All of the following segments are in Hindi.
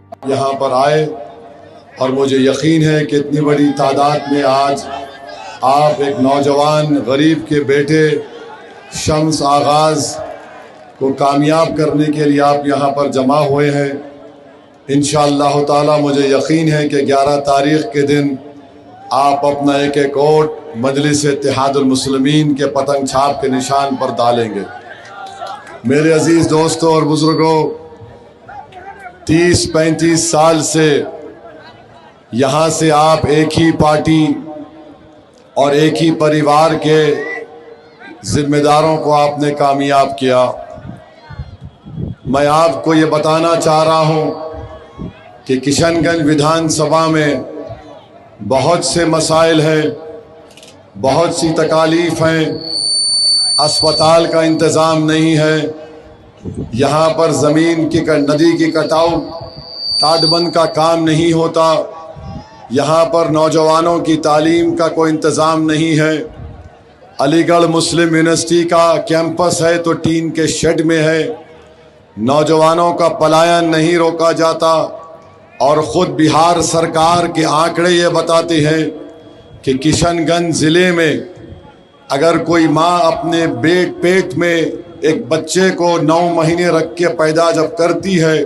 यहाँ पर आए और मुझे यकीन है कि इतनी बड़ी तादाद में आज आप एक नौजवान गरीब के बेटे शम्स आगाज़ को कामयाब करने के लिए आप यहाँ पर जमा हुए हैं। इंशाअल्लाह ताला मुझे यकीन है कि 11 तारीख़ के दिन आप अपना एक वोट मजलिस इत्तेहादुल मुस्लिमीन के पतंग छाप के निशान पर डालेंगे। मेरे अजीज़ दोस्तों और बुज़ुर्गों, 30-35 साल से यहाँ से आप एक ही पार्टी और एक ही परिवार के जिम्मेदारों को आपने कामयाब किया। मैं आपको ये बताना चाह रहा हूँ कि किशनगंज विधानसभा में बहुत से मसाइल हैं, बहुत सी तकालीफ हैं। अस्पताल का इंतज़ाम नहीं है, यहाँ पर ज़मीन की नदी की कटाव ताटबंद का काम नहीं होता, यहाँ पर नौजवानों की तालीम का कोई इंतज़ाम नहीं है। अलीगढ़ मुस्लिम यूनिवर्सिटी का कैंपस है तो टीन के शेड में है। नौजवानों का पलायन नहीं रोका जाता और ख़ुद बिहार सरकार के आंकड़े ये बताते हैं कि किशनगंज ज़िले में अगर कोई माँ अपने पेट में एक बच्चे को 9 महीने रख के पैदा जब करती है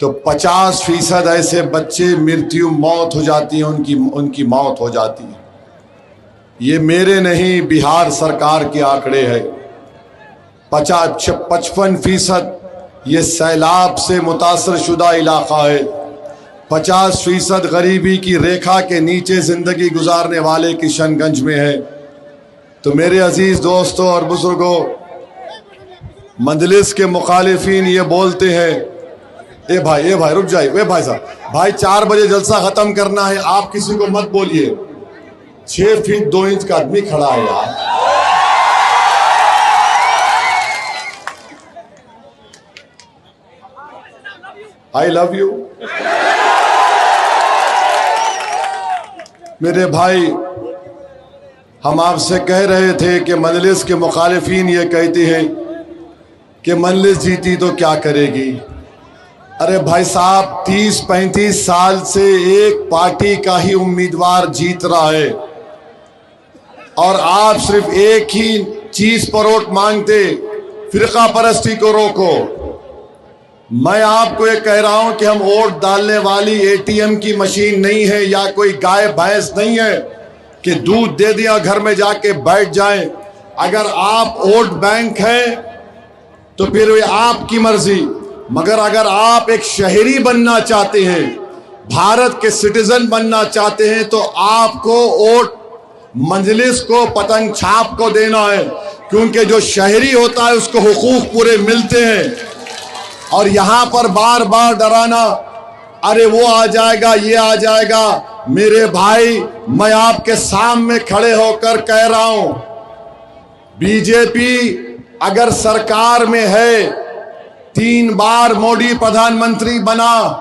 तो 50% ऐसे बच्चे मौत हो जाती है, उनकी मौत हो जाती है। ये मेरे नहीं, बिहार सरकार के आंकड़े हैं। 55% ये सैलाब से मुतासर शुदा इलाका है। 50% गरीबी की रेखा के नीचे ज़िंदगी गुजारने वाले किशनगंज में है। तो मेरे अजीज़ दोस्तों और बुज़ुर्गों, मजलिस के मुखालिफिन ये बोलते हैं, ए भाई रुक जाइए, वे भाई साहब, भाई 4 बजे जलसा ख़त्म करना है, आप किसी को मत बोलिए। 6 फीट 2 इंच का आदमी खड़ा है यार। I love you. मेरे भाई, हम आपसे कह रहे थे कि मजलिस के मुखालिफिन ये कहते हैं कि मजलिस जीती तो क्या करेगी। अरे भाई साहब, 30-35 साल से एक पार्टी का ही उम्मीदवार जीत रहा है और आप सिर्फ एक ही चीज पर वोट मांगते, फिरका परस्ती को रोको। मैं आपको ये कह रहा हूं कि हम वोट डालने वाली ATM की मशीन नहीं है या कोई गाय भैंस नहीं है कि दूध दे दिया घर में जाके बैठ जाएं। अगर आप वोट बैंक हैं तो फिर वे आपकी मर्जी, मगर अगर आप एक शहरी बनना चाहते हैं, भारत के सिटीजन बनना चाहते हैं, तो आपको वोट मजलिस को, पतंग छाप को देना है, क्योंकि जो शहरी होता है उसको हुकूक पूरे मिलते हैं। और यहां पर बार बार डराना, अरे वो आ जाएगा, ये आ जाएगा। मेरे भाई, मैं आपके सामने खड़े होकर कह रहा हूं, बीजेपी अगर सरकार में है, 3 बार मोदी प्रधानमंत्री बना,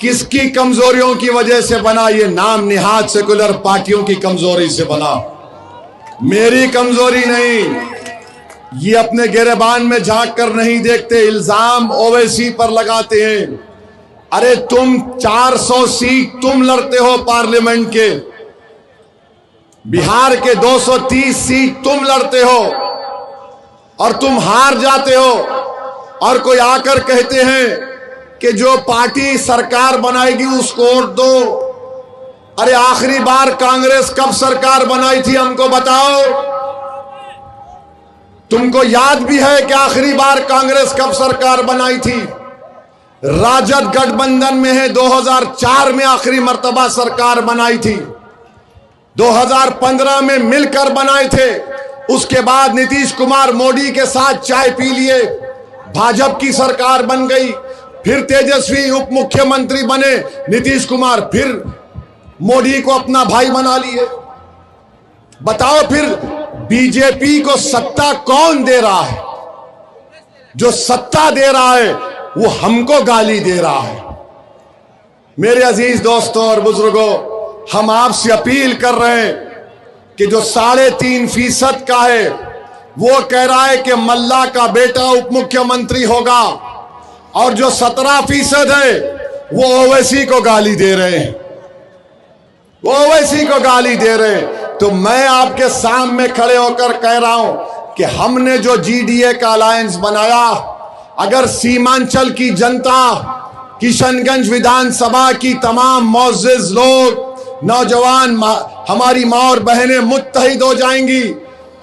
किसकी कमजोरियों की वजह से बना? ये नाम निहाद सेकुलर पार्टियों की कमजोरी से बना, मेरी कमजोरी नहीं। ये अपने गिरबान में झांक कर नहीं देखते, इल्जाम ओवैसी पर लगाते हैं। अरे तुम 400 सीट तुम लड़ते हो पार्लियामेंट के, बिहार के 230 सीट तुम लड़ते हो और तुम हार जाते हो। और कोई आकर कहते हैं कि जो पार्टी सरकार बनाएगी उसको वोट दो। अरे आखिरी बार कांग्रेस कब सरकार बनाई थी, हमको बताओ। तुमको याद भी है कि आखिरी बार कांग्रेस कब सरकार बनाई थी? राजद गठबंधन में है, 2004 में आखिरी मर्तबा सरकार बनाई थी, 2015 में मिलकर बनाए थे। उसके बाद नीतीश कुमार मोदी के साथ चाय पी लिए, भाजपा की सरकार बन गई। फिर तेजस्वी उप मुख्यमंत्री बने, नीतीश कुमार फिर मोदी को अपना भाई बना लिए। बताओ फिर बीजेपी को सत्ता कौन दे रहा है? जो सत्ता दे रहा है वो हमको गाली दे रहा है। मेरे अजीज दोस्तों और बुजुर्गों, हम आपसे अपील कर रहे हैं कि जो 3.5% का है वो कह रहा है कि मल्ला का बेटा उप मुख्यमंत्री होगा, और जो 17% है वो ओवैसी को गाली दे रहे हैं, वो ओवैसी को गाली दे रहे हैं। तो मैं आपके सामने खड़े होकर कह रहा हूं कि हमने जो जीडीए का अलायंस बनाया, अगर सीमांचल की जनता, किशनगंज विधानसभा की तमाम मोअज़्ज़िज़ लोग, नौजवान, हमारी माँ और बहनें मुत्तहिद हो जाएंगी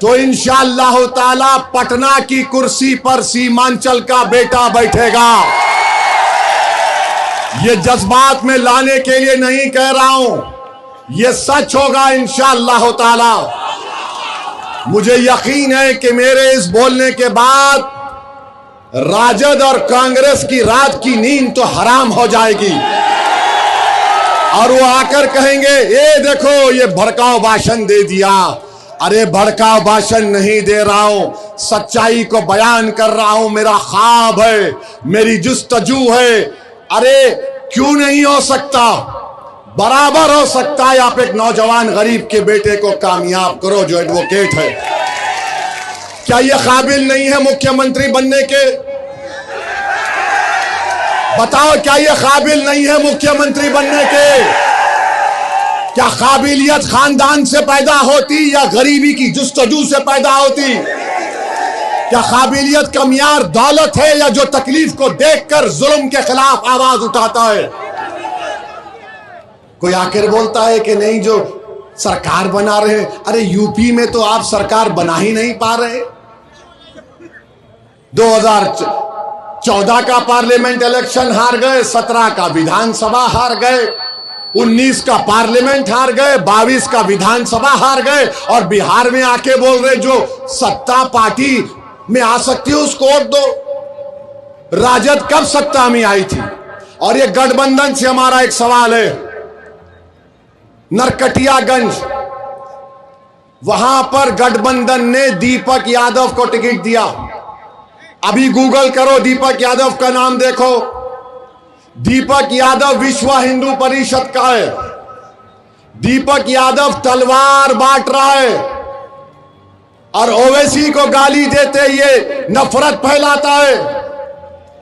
तो इंशाअल्लाह ताला पटना की कुर्सी पर सीमांचल का बेटा बैठेगा। ये जज्बात में लाने के लिए नहीं कह रहा हूं, ये सच होगा इंशाअल्लाह ताला। मुझे यकीन है कि मेरे इस बोलने के बाद राजद और कांग्रेस की रात की नींद तो हराम हो जाएगी और वो आकर कहेंगे ये देखो ये भड़काऊ भाषण दे दिया। अरे भड़काऊ भाषण नहीं दे रहा हूं, सच्चाई को बयान कर रहा हूं। मेरा ख्वाब है, मेरी जुस्तजू है। अरे क्यों नहीं हो सकता, बराबर हो सकता है। आप एक नौजवान गरीब के बेटे को कामयाब करो जो एडवोकेट है। क्या ये काबिल नहीं है मुख्यमंत्री बनने के? बताओ, क्या ये काबिल नहीं है मुख्यमंत्री बनने के? क्या काबिलियत खानदान से पैदा होती या गरीबी की जुस्तजू से पैदा होती? क्या काबिलियत का मियार दौलत है या जो तकलीफ को देखकर जुल्म के खिलाफ आवाज उठाता है? कोई आकर बोलता है कि नहीं जो सरकार बना रहे हैं। अरे यूपी में तो आप सरकार बना ही नहीं पा रहे। 2014 का पार्लियामेंट इलेक्शन हार गए, 17 का विधानसभा हार गए, 19 का पार्लियामेंट हार गए, 22 का विधानसभा हार गए और बिहार में आके बोल रहे जो सत्ता पार्टी में आ सकती है उसको वोट दो। राजद कब सत्ता में आई थी? और ये गठबंधन से हमारा एक सवाल है, नरकटियागंज वहां पर गठबंधन ने दीपक यादव को टिकट दिया। अभी गूगल करो, दीपक यादव का नाम देखो। दीपक यादव विश्व हिंदू परिषद का है। दीपक यादव तलवार बांट रहा है और ओवैसी को गाली देते ये नफरत फैलाता है।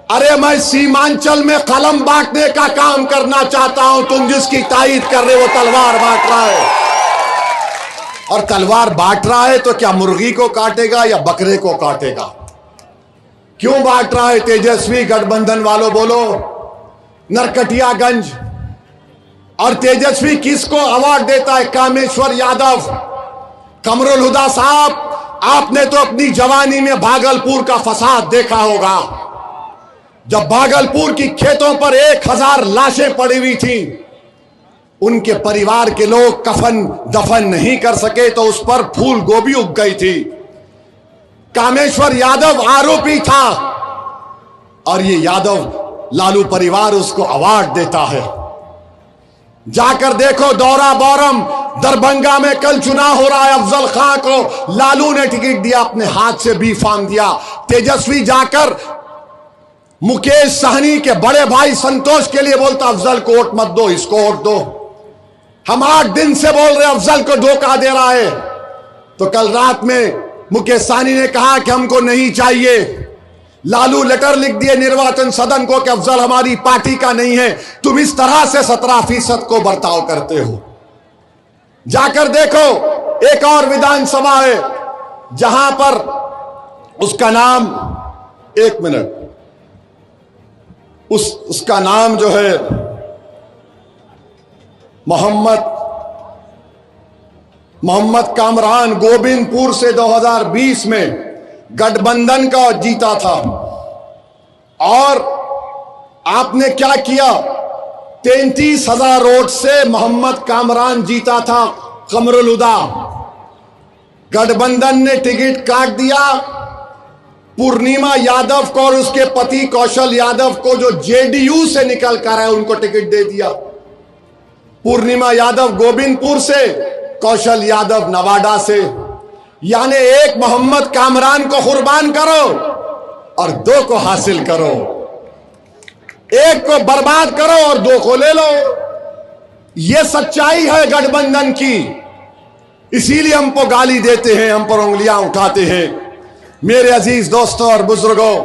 अरे मैं सीमांचल में कलम बांटने का काम करना चाहता हूं, तुम जिसकी तारीफ कर रहे हो तलवार बांट रहा है। और तलवार बांट रहा है तो क्या मुर्गी को काटेगा या बकरे को काटेगा? क्यों बांट रहा है? तेजस्वी गठबंधन वालों बोलो। नरकटियागंज और तेजस्वी किसको अवार्ड देता है? कामेश्वर यादव। कमरुल हुदा साहब, आपने तो अपनी जवानी में भागलपुर का फसाद देखा होगा, जब भागलपुर की खेतों पर 1000 लाशें पड़ी हुई थी, उनके परिवार के लोग कफन दफन नहीं कर सके तो उस पर फूल गोभी उग गई थी। कामेश्वर यादव आरोपी था और ये यादव लालू परिवार उसको अवार्ड देता है। जाकर देखो दौरा बोरम, दरभंगा में कल चुनाव हो रहा है। अफजल खां को लालू ने टिकट दिया, अपने हाथ से बी फार्म दिया। तेजस्वी जाकर मुकेश सहनी के बड़े भाई संतोष के लिए बोलता अफजल को वोट मत दो, इसको वोट दो। हम 8 दिन से बोल रहे अफजल को धोखा दे रहा है। तो कल रात में मुकेश सहनी ने कहा कि हमको नहीं चाहिए। लालू लेटर लिख दिए निर्वाचन सदन को कि अफजल हमारी पार्टी का नहीं है। तुम इस तरह से 17% को बर्ताव करते हो। जाकर देखो एक और विधानसभा है जहां पर उसका नाम, एक मिनट, उसका नाम जो है मोहम्मद कामरान, गोविंदपुर से 2020 में गठबंधन का जीता था। और आपने क्या किया? 33,000 वोट से मोहम्मद कामरान जीता था। कमरुल हुदा, गठबंधन ने टिकट काट दिया पूर्णिमा यादव को और उसके पति कौशल यादव को, जो जेडीयू से निकल कर है, उनको टिकट दे दिया। पूर्णिमा यादव गोविंदपुर से, कौशल यादव नवादा से। यानी एक मोहम्मद कामरान को कुर्बान करो और 2 को हासिल करो। एक को बर्बाद करो और 2 को ले लो। यह सच्चाई है गठबंधन की। इसीलिए हमको गाली देते हैं, हम पर उंगलियां उठाते हैं। मेरे अजीज दोस्तों और बुजुर्गों,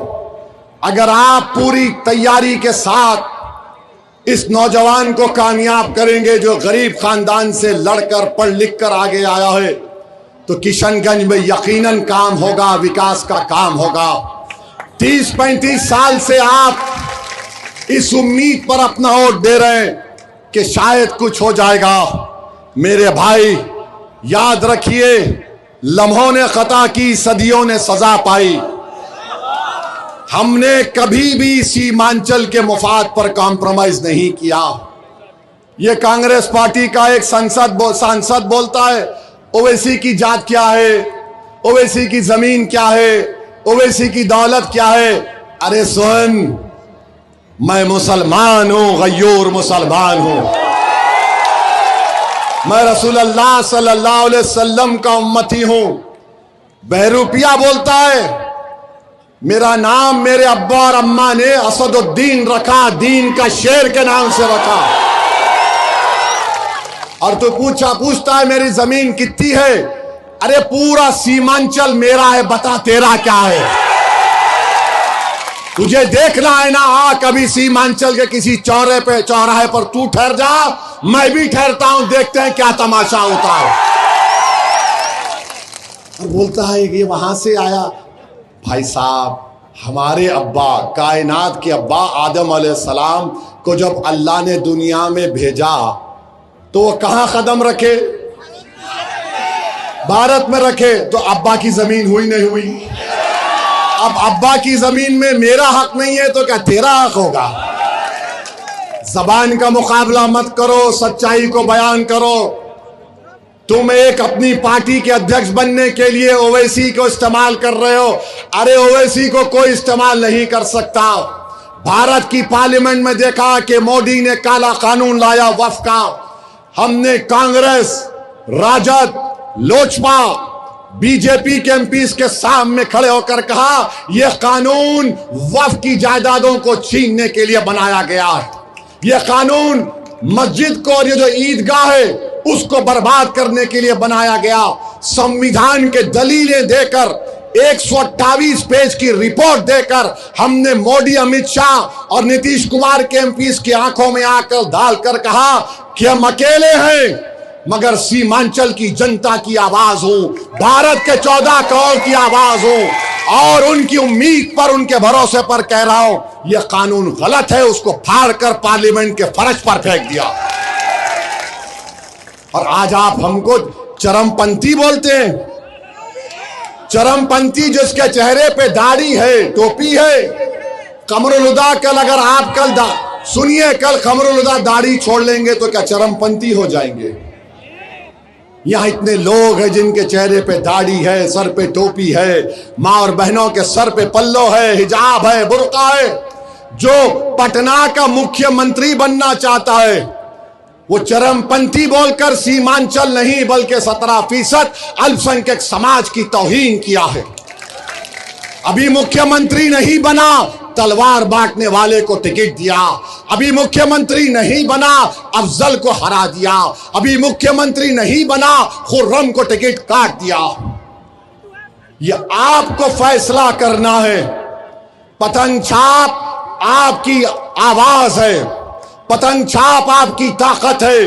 अगर आप पूरी तैयारी के साथ इस नौजवान को कामयाब करेंगे जो गरीब खानदान से लड़कर पढ़ लिख कर आगे आया है, तो किशनगंज में यकीनन काम होगा, विकास का काम होगा। 30-35 साल से आप इस उम्मीद पर अपना वोट दे रहे हैं कि शायद कुछ हो जाएगा। मेरे भाई याद रखिए, लम्हों ने खता की, सदियों ने सजा पाई। हमने कभी भी सीमांचल के मुफाद पर कॉम्प्रोमाइज नहीं किया। ये कांग्रेस पार्टी का एक सांसद बोलता है ओवैसी की जात क्या है, ओवैसी की जमीन क्या है, ओवैसी की दौलत क्या है। अरे सुन, मैं मुसलमान हूं, गयूर मुसलमान हूं। मैं रसूलुल्लाह सल्लल्लाहु अलैहि वसल्लम का उम्मती हूं। बहरूपिया बोलता है मेरा नाम मेरे अब्बा और अम्मा ने असदुद्दीन रखा, दीन का शेर के नाम से रखा। और तू पूछता है मेरी जमीन कितनी है। अरे पूरा सीमांचल मेरा है, बता तेरा क्या है। तुझे देखना है ना, आ कभी सीमांचल के किसी चौराहे पर तू ठहर जा, मैं भी ठहरता हूं, देखते हैं क्या तमाशा होता है। और बोलता है कि वहां से आया। भाई साहब, हमारे अब्बा, कायनात के अब्बा आदम अलैहिस्सलाम को जब अल्लाह ने दुनिया में भेजा तो वो कहां कदम रखे? भारत में रखे। तो अब्बा की जमीन हुई नहीं हुई? अब अब्बा की जमीन में मेरा हक नहीं है तो क्या तेरा हक होगा? जबान का मुकाबला मत करो, सच्चाई को बयान करो। तुम एक अपनी पार्टी के अध्यक्ष बनने के लिए ओवैसी को इस्तेमाल कर रहे हो। अरे ओवैसी को कोई इस्तेमाल नहीं कर सकता। भारत की पार्लियामेंट में देखा कि मोदी ने काला कानून लाया वक्फ का। हमने कांग्रेस, राजद, लोजपा, बीजेपी के एमपीज के सामने खड़े होकर कहा यह कानून वक्फ की जायदादों को छीनने के लिए बनाया गया है। यह कानून मस्जिद को और ये जो ईदगाह है उसको बर्बाद करने के लिए बनाया गया। संविधान के दलीलें देकर 128 पेज की रिपोर्ट देकर हमने मोदी, अमित शाह और नीतीश कुमार के एमपीज की आंखों में आकर डालकर कहा कि हम अकेले हैं मगर सीमांचल की जनता की आवाज हूं, भारत के 14 करोड़ की आवाज हूं और उनकी उम्मीद पर, उनके भरोसे पर कह रहा हूं यह कानून गलत है। उसको फाड़कर पार्लियामेंट के फर्श पर फेंक दिया। और आज आप हमको चरमपंथी बोलते हैं। चरमपंथी जिसके चेहरे पे दाढ़ी है, टोपी है। कमरुल हुदा कल अगर आप सुनिए, कल कमरुल हुदा दाढ़ी छोड़ लेंगे तो क्या चरमपंथी हो जाएंगे? यहां इतने लोग हैं जिनके चेहरे पे दाढ़ी है, सर पे टोपी है, माँ और बहनों के सर पे पल्लो है, हिजाब है, बुर्का है। जो पटना का मुख्यमंत्री बनना चाहता है वो चरमपंथी बोलकर सीमांचल नहीं बल्कि 17% अल्पसंख्यक समाज की तौहीन किया है। अभी मुख्यमंत्री नहीं बना, तलवार बांटने वाले को टिकट दिया। अभी मुख्यमंत्री नहीं बना, अफजल को हरा दिया। अभी मुख्यमंत्री नहीं बना, खुर्रम को टिकट काट दिया। यह आपको फैसला करना है। पतंग छाप आपकी आवाज है, पतंग छाप आपकी ताकत है।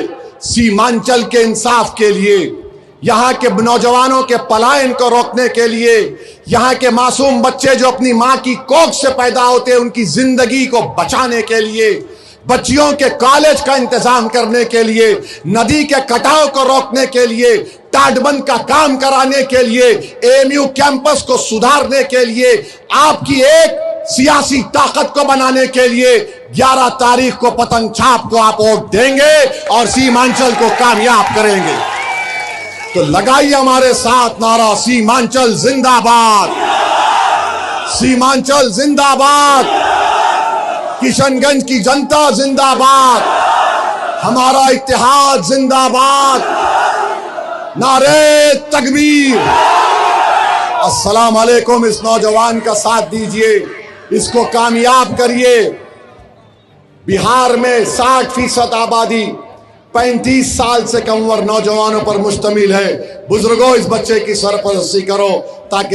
सीमांचल के इंसाफ के लिए, यहां के नौजवानों के पलायन को रोकने के लिए, यहां के मासूम बच्चे जो अपनी मां की कोख से पैदा होते हैं उनकी जिंदगी को बचाने के लिए, बच्चियों के कॉलेज का इंतजाम करने के लिए, नदी के कटाव को रोकने के लिए, टाटबंद का काम कराने के लिए, एएमयू कैंपस को सुधारने के लिए, आपकी एक सियासी ताकत को बनाने के लिए 11 तारीख को पतंग छाप को आप वोट देंगे और सीमांचल को कामयाब करेंगे। तो लगाइए हमारे साथ नारा, सीमांचल जिंदाबाद, सीमांचल जिंदाबाद, किशनगंज की जनता जिंदाबाद, हमारा इत्तेहाद जिंदाबाद, नारे तकबीर। अस्सलाम वालेकुम। इस नौजवान का साथ दीजिए, इसको कामयाब करिए। बिहार में 60% आबादी 35 साल से कम उम्र नौजवानों पर मुश्तमिल है। बुजुर्गों, इस बच्चे की सरपरस्ती करो ताकि